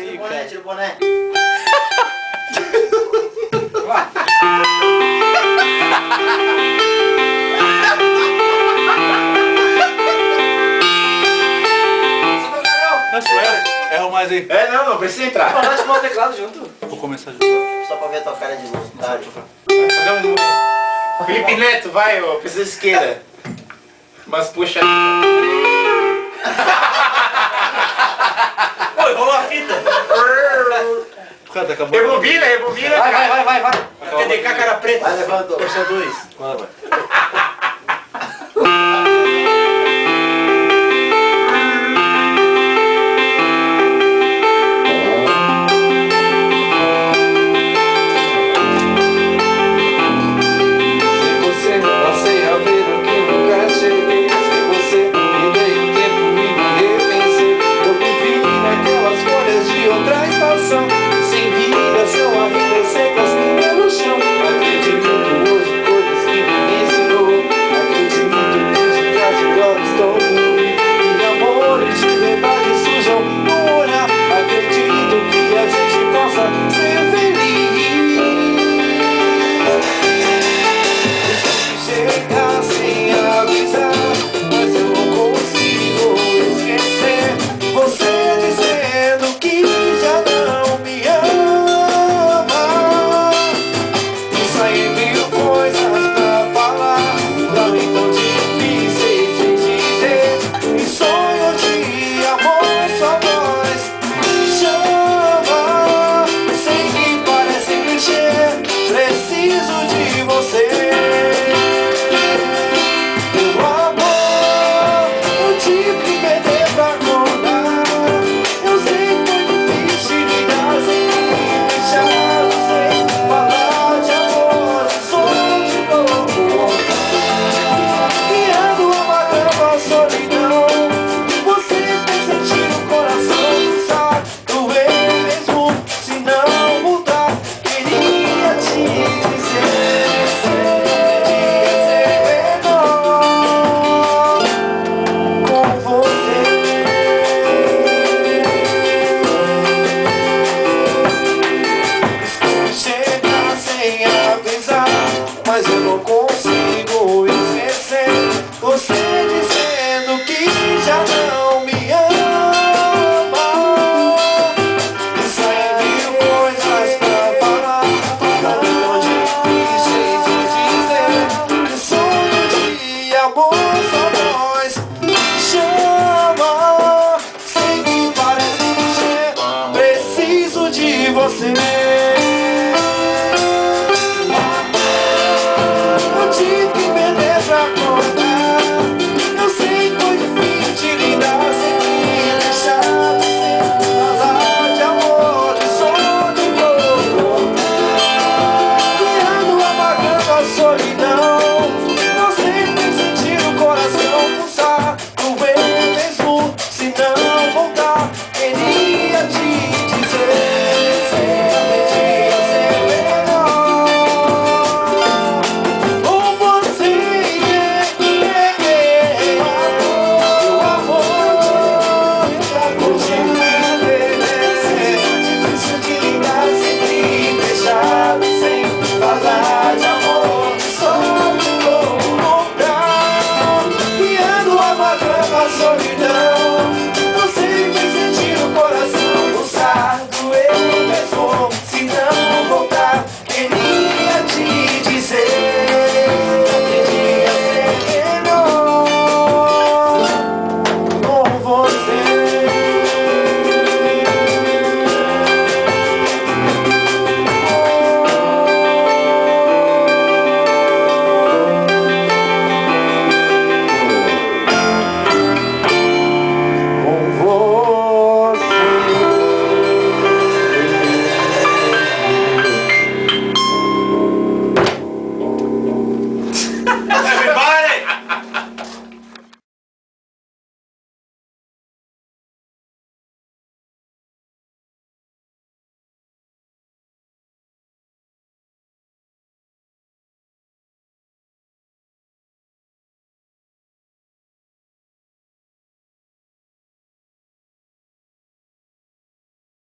feio, boné, cara. tira o boné. Nossa, erra mais aí. É, não precisa entrar. Não, nós o teclado junto. Vou começar a jogar. Só pra ver a tua cara de vontade. Felipe Neto, vai, ó, precisa esquerda. Mas puxa. Pô, rolou a fita. Cara, tá acabando. Rebobina, Vai. cara. TDK cara preta. Vai, levantou. Puxa dois. Vai.